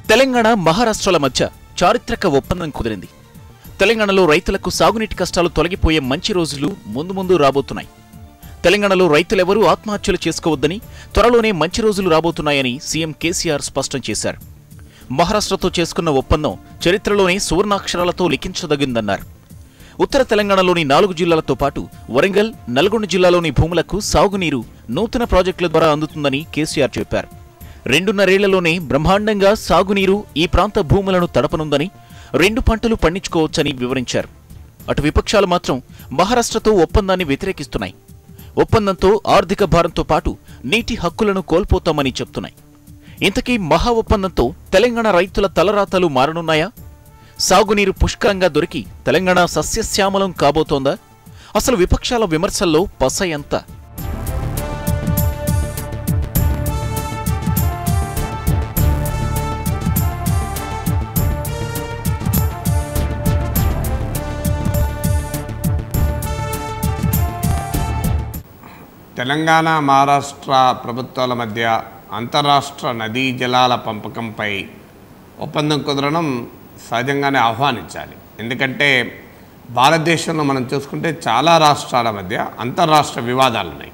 తెలంగాణ మహారాష్ట్రాల మధ్య చారిత్రక ఒప్పందం కుదిరింది. తెలంగాణలో రైతులకు సాగునీటి కష్టాలు తొలగిపోయే మంచి రోజులు ముందు రాబోతున్నాయి. తెలంగాణలో రైతులెవరూ ఆత్మహత్యలు చేసుకోవద్దని, త్వరలోనే మంచి రోజులు రాబోతున్నాయని సీఎం కేసీఆర్ స్పష్టం చేశారు. మహారాష్ట్రతో చేసుకున్న ఒప్పందం చరిత్రలోనే సువర్ణాక్షరాలతో లిఖించదగిందన్నారు. ఉత్తర తెలంగాణలోని 4 జిల్లాలతో పాటు వరంగల్, నల్గొండ జిల్లాలోని భూములకు సాగునీరు నూతన ప్రాజెక్టుల ద్వారా అందుతుందని కేసీఆర్ చెప్పారు. 2.5 ఏళ్లలోనే బ్రహ్మాండంగా సాగునీరు ఈ ప్రాంత భూములను తడపనుందని, 2 పంటలు పండించుకోవచ్చని వివరించారు. అటు విపక్షాలు మాత్రం మహారాష్ట్రతో ఒప్పందాన్ని వ్యతిరేకిస్తున్నాయి. ఒప్పందంతో ఆర్థిక భారంతో పాటు నీటి హక్కులను కోల్పోతామని చెప్తున్నాయి. ఇంతకీ మహా ఒప్పందంతో తెలంగాణ రైతుల తలరాతలు మారనున్నాయా? సాగునీరు పుష్కలంగా దొరికి తెలంగాణ సస్యశ్యామలం కాబోతోందా? అసలు విపక్షాల విమర్శల్లో పస ఎంత? తెలంగాణ మహారాష్ట్ర ప్రభుత్వాల మధ్య అంతర్రాష్ట్ర నదీ జలాల పంపకంపై ఒప్పందం కుదరడం సహజంగానే ఆహ్వానించాలి. ఎందుకంటే భారతదేశంలో మనం చూసుకుంటే చాలా రాష్ట్రాల మధ్య అంతర్రాష్ట్ర వివాదాలు ఉన్నాయి.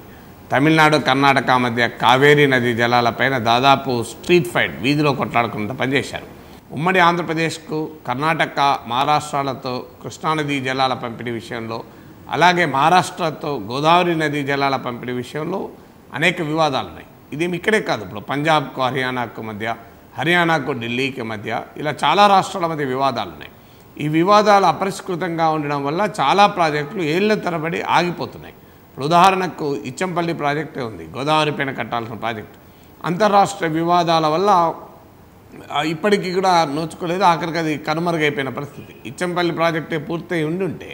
తమిళనాడు, కర్ణాటక మధ్య కావేరీ నదీ జలాలపైన దాదాపు స్ట్రీట్ ఫైట్, వీధిలో కొట్లాడుకుంటూ పనిచేశారు. ఉమ్మడి ఆంధ్రప్రదేశ్కు కర్ణాటక, మహారాష్ట్రాలతో కృష్ణానదీ జలాల పంపిణీ విషయంలో, అలాగే మహారాష్ట్రతో గోదావరి నదీ జలాల పంపిణీ విషయంలో అనేక వివాదాలు ఉన్నాయి. ఇదేమి ఇక్కడే కాదు, ఇప్పుడు పంజాబ్కు హర్యానాకు మధ్య, హర్యానాకు ఢిల్లీకి మధ్య, ఇలా చాలా రాష్ట్రాల మధ్య వివాదాలు ఉన్నాయి. ఈ వివాదాలు అపరిష్కృతంగా ఉండడం వల్ల చాలా ప్రాజెక్టులు ఏళ్ల తరబడి ఆగిపోతున్నాయి. ఇప్పుడు ఉదాహరణకు ఇచ్చంపల్లి ప్రాజెక్టే ఉంది, గోదావరి పైన కట్టాల్సిన ప్రాజెక్టు. అంతర్రాష్ట్ర వివాదాల వల్ల ఇప్పటికీ కూడా నోచుకోలేదు, ఆఖరికి అది కనుమరుగైపోయిన పరిస్థితి. ఇచ్చంపల్లి ప్రాజెక్టే పూర్తయి ఉండుంటే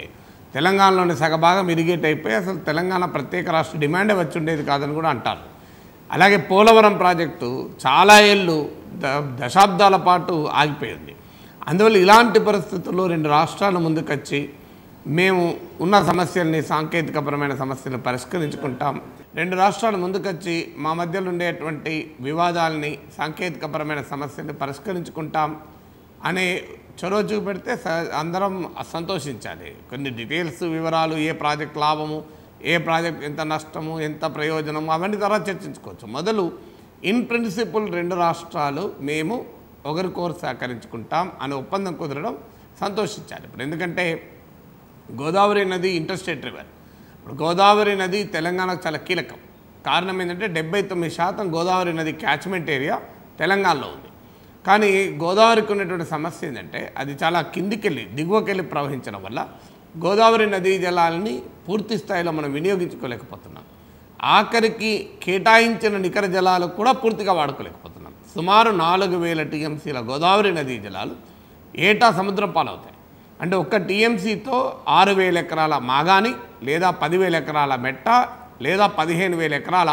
తెలంగాణలోని సగభాగం ఇరిగేట్ అయిపోయి అసలు తెలంగాణ ప్రత్యేక రాష్ట్ర డిమాండే వచ్చి ఉండేది కాదని కూడా అంటారు. అలాగే పోలవరం ప్రాజెక్టు చాలా ఏళ్ళు, దశాబ్దాల పాటు ఆగిపోయింది. అందువల్ల ఇలాంటి పరిస్థితుల్లో 2 రాష్ట్రాల ముందుకొచ్చి మేము ఉన్న సమస్యల్ని, సాంకేతికపరమైన సమస్యలను పరిష్కరించుకుంటాం, 2 రాష్ట్రాల ముందుకొచ్చి మా మధ్యలో ఉండేటువంటి వివాదాలని, సాంకేతికపరమైన సమస్యల్ని పరిష్కరించుకుంటాం అనే చొరవ చూపెడితే అందరం సంతోషించాలి. కొన్ని డీటెయిల్స్, వివరాలు, ఏ ప్రాజెక్ట్ లాభము, ఏ ప్రాజెక్ట్ ఎంత నష్టము, ఎంత ప్రయోజనము, అవన్నీ తర్వాత చర్చించుకోవచ్చు. మొదలు ఇన్ ప్రిన్సిపల్ 2 రాష్ట్రాలు మేము ఒకరికొకరు సహకరించుకుంటాం అనే ఒప్పందం కుదరడం సంతోషించాలి. ఇప్పుడు ఎందుకంటే గోదావరి నది ఇంటర్స్టేట్ రివర్. ఇప్పుడు గోదావరి నది తెలంగాణకు చాలా కీలకం. కారణం ఏంటంటే 79% గోదావరి నది క్యాచ్మెంట్ ఏరియా తెలంగాణలో ఉంది. కానీ గోదావరికి ఉన్నటువంటి సమస్య ఏంటంటే అది చాలా కిందికెళ్ళి, దిగువకెళ్ళి ప్రవహించడం వల్ల గోదావరి నదీ జలాలని పూర్తి స్థాయిలో మనం వినియోగించుకోలేకపోతున్నాం. ఆఖరికి కేటాయించిన నికర జలాలు కూడా పూర్తిగా వాడుకోలేకపోతున్నాం. సుమారు 4000 టీఎంసీల గోదావరి నదీ జలాలు ఏటా సముద్రం పాలవుతాయి. అంటే ఒక్క టీఎంసీతో 6000 ఎకరాల మాగాని, లేదా 10,000 ఎకరాల మెట్ట, లేదా 15,000 ఎకరాల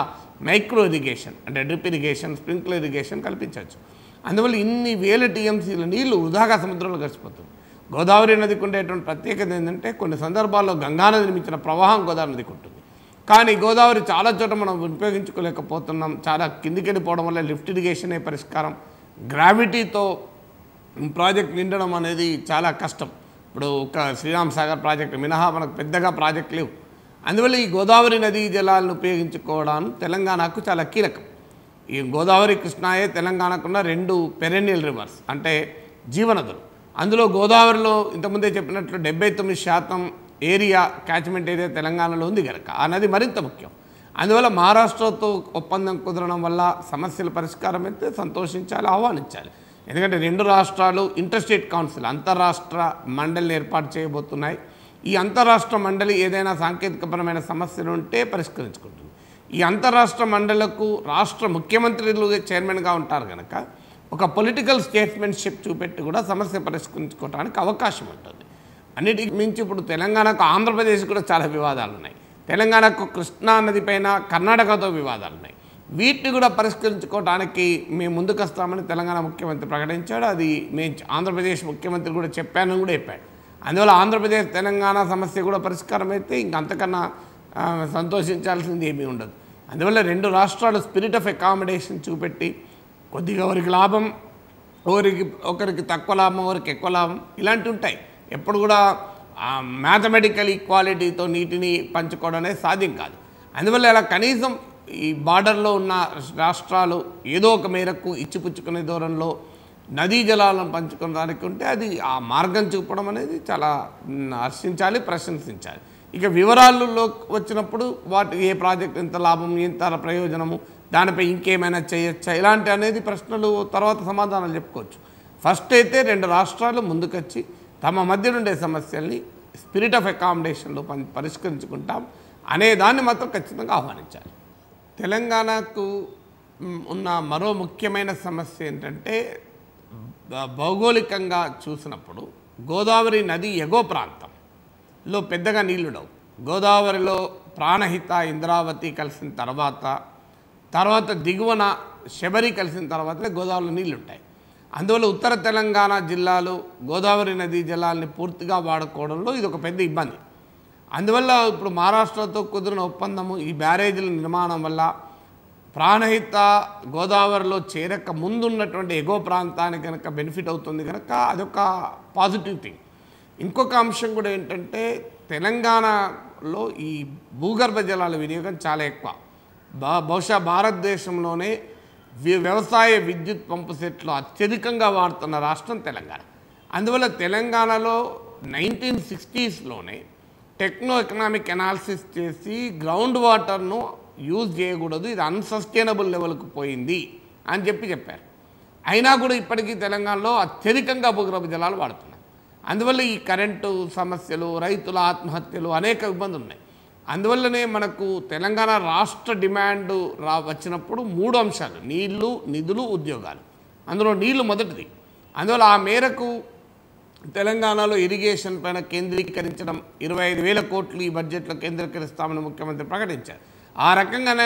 మైక్రో ఇరిగేషన్, అంటే డ్రిప్ ఇరిగేషన్, స్ప్రింక్లర్ ఇరిగేషన్ కల్పించవచ్చు. అందువల్ల ఇన్ని వేల టీఎంసీల నీళ్లు వృధాగా సముద్రంలో కలిసిపోతుంది. గోదావరి నదికి ఉండేటువంటి ప్రత్యేకత ఏంటంటే కొన్ని సందర్భాల్లో గంగానది మించిన ప్రవాహం గోదావరి నదికి ఉంటుంది. కానీ గోదావరి చాలా చోట మనం ఉపయోగించుకోలేకపోతున్నాం. చాలా కిందికి వెళ్ళిపోవడం వల్ల లిఫ్ట్ ఇరిగేషనే పరిష్కారం. గ్రావిటీతో ప్రాజెక్ట్ నిండడం అనేది చాలా కష్టం. ఇప్పుడు ఒక శ్రీరామ్ సాగర్ ప్రాజెక్టు మినహా మనకు పెద్దగా ప్రాజెక్ట్ లేవు. అందువల్ల ఈ గోదావరి నదీ జలాలను ఉపయోగించుకోవడం తెలంగాణకు చాలా కీలకం. ఈ గోదావరి, కృష్ణాయే తెలంగాణకున్న 2 పెరెన్నియల్ రివర్స్, అంటే జీవనదులు. అందులో గోదావరిలో ఇంతకుముందే చెప్పినట్లు 79% ఏరియా, క్యాచ్మెంట్ ఏరియా తెలంగాణలో ఉంది కనుక ఆ నది మరింత ముఖ్యం. అందువల్ల మహారాష్ట్రతో ఒప్పందం కుదరడం వల్ల సమస్యల పరిష్కారం అయితే సంతోషించాలి, ఆహ్వానించాలి. ఎందుకంటే 2 రాష్ట్రాలు ఇంటర్స్టేట్ కౌన్సిల్, అంతర్రాష్ట్ర మండలిని ఏర్పాటు చేయబోతున్నాయి. ఈ అంతర్రాష్ట్ర మండలి ఏదైనా సాంకేతికపరమైన సమస్యలు ఉంటే పరిష్కరించుకుంటుంది. ఈ అంతర్రాష్ట్ర మండలకు రాష్ట్ర ముఖ్యమంత్రులు చైర్మన్గా ఉంటారు కనుక ఒక పొలిటికల్ స్టేట్మెంట్షిప్ చూపెట్టి కూడా సమస్య పరిష్కరించుకోవడానికి అవకాశం ఉంటుంది. అన్నిటికి మించి ఇప్పుడు తెలంగాణకు, ఆంధ్రప్రదేశ్ కూడా చాలా వివాదాలు ఉన్నాయి. తెలంగాణకు కృష్ణా నది పైన కర్ణాటకతో వివాదాలు ఉన్నాయి. వీటిని కూడా పరిష్కరించుకోవడానికి మేము ముందుకు వస్తామని తెలంగాణ ముఖ్యమంత్రి ప్రకటించాడు. అది మేము ఆంధ్రప్రదేశ్ ముఖ్యమంత్రి కూడా చెప్పానని కూడా చెప్పాడు. అందువల్ల ఆంధ్రప్రదేశ్ తెలంగాణ సమస్య కూడా పరిష్కారం అయితే ఇంకంతకన్నా సంతోషించాల్సింది ఏమీ ఉండదు. అందువల్ల 2 రాష్ట్రాలు స్పిరిట్ ఆఫ్ అకామిడేషన్ చూపెట్టి కొద్దిగా వారికి లాభం, ఒకరికి తక్కువ లాభం, ఒకరికి ఎక్కువ లాభం ఇలాంటివి ఉంటాయి. ఎప్పుడు కూడా మ్యాథమెటికల్ ఈక్వాలిటీతో నీటిని పంచుకోవడం అనేది సాధ్యం కాదు. అందువల్ల ఇలా కనీసం ఈ బార్డర్లో ఉన్న రాష్ట్రాలు ఏదో ఒక మేరకు ఇచ్చిపుచ్చుకునే దూరంలో నదీ జలాలను పంచుకోవడానికి ఉంటే అది ఆ మార్గం చూపడం అనేది చాలా హర్షించాలి, ప్రశంసించాలి. ఇక వివరాల్లో వచ్చినప్పుడు వాటి ఏ ప్రాజెక్ట్ ఎంత లాభం, ఎంత ప్రయోజనము, దానిపై ఇంకేమైనా చేయొచ్చా, ఇలాంటి అనేది ప్రశ్నలు తర్వాత సమాధానాలు చెప్పుకోవచ్చు. ఫస్ట్ అయితే రెండు రాష్ట్రాలు ముందుకొచ్చి తమ మధ్య ఉండే సమస్యల్ని స్పిరిట్ ఆఫ్ అకామిడేషన్లో పరిష్కరించుకుంటాం అనే దాన్ని మాత్రం ఖచ్చితంగా ఆహ్వానించాలి. తెలంగాణకు ఉన్న మరో ముఖ్యమైన సమస్య ఏంటంటే భౌగోళికంగా చూసినప్పుడు గోదావరి నది ఎగువ ప్రాంతంలో పెద్దగా నీళ్లుండవు. గోదావరిలో ప్రాణహిత, ఇంద్రావతి కలిసిన తర్వాత దిగువన శబరి కలిసిన తర్వాతనే గోదావరిలో నీళ్లుంటాయి. అందువల్ల ఉత్తర తెలంగాణ జిల్లాలు గోదావరి నదీ జలాల్ని పూర్తిగా వాడుకోవడంలో ఇది ఒక పెద్ద ఇబ్బంది. అందువల్ల ఇప్పుడు మహారాష్ట్రతో కుదిరిన ఒప్పందము ఈ బ్యారేజీల నిర్మాణం వల్ల ప్రాణహిత గోదావరిలో చేరక ముందున్నటువంటి ఎగువ ప్రాంతానికి కనుక బెనిఫిట్ అవుతుంది కనుక అదొక పాజిటివ్ థింగ్. ఇంకొక అంశం కూడా ఏంటంటే తెలంగాణలో ఈ భూగర్భ జలాల వినియోగం చాలా ఎక్కువ. బహుశా భారతదేశంలోనే వ్యవసాయ విద్యుత్ పంపు సెట్లు అత్యధికంగా వాడుతున్న రాష్ట్రం తెలంగాణ. అందువల్ల తెలంగాణలో 1960స్లోనే టెక్నో ఎకనామిక్ అనాలిసిస్ చేసి గ్రౌండ్ వాటర్ను యూజ్ చేయకూడదు, ఇది అన్సస్టైనబుల్ లెవెల్కు పోయింది అని చెప్పారు. అయినా కూడా ఇప్పటికీ తెలంగాణలో అత్యధికంగా భూగర్భ జలాలు వాడుతున్నారు. అందువల్ల ఈ కరెంటు సమస్యలు, రైతుల ఆత్మహత్యలు, అనేక ఇబ్బందులు ఉన్నాయి. అందువల్లనే మనకు తెలంగాణ రాష్ట్ర డిమాండ్ వచ్చినప్పుడు 3 అంశాలు: నీళ్లు, నిధులు, ఉద్యోగాలు. అందులో నీళ్లు మొదటిది. అందువల్ల ఆ మేరకు తెలంగాణలో ఇరిగేషన్ పైన కేంద్రీకరించడం, 25,000 కోట్లు ఈ బడ్జెట్లో కేంద్రీకరిస్తామని ముఖ్యమంత్రి ప్రకటించారు. ఆ రకంగానే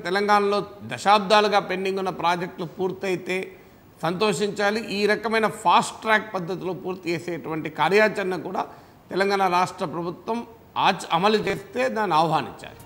తెలంగాణలో దశాబ్దాలుగా పెండింగ్ ఉన్న ప్రాజెక్టులు పూర్తయితే సంతోషించాలి. ఈ రకమైన ఫాస్ట్ ట్రాక్ పద్ధతిలో పూర్తి చేసేటువంటి కార్యాచరణ కూడా తెలంగాణ రాష్ట్ర ప్రభుత్వం అమలు చేస్తే దాన్ని ఆహ్వానించాలి.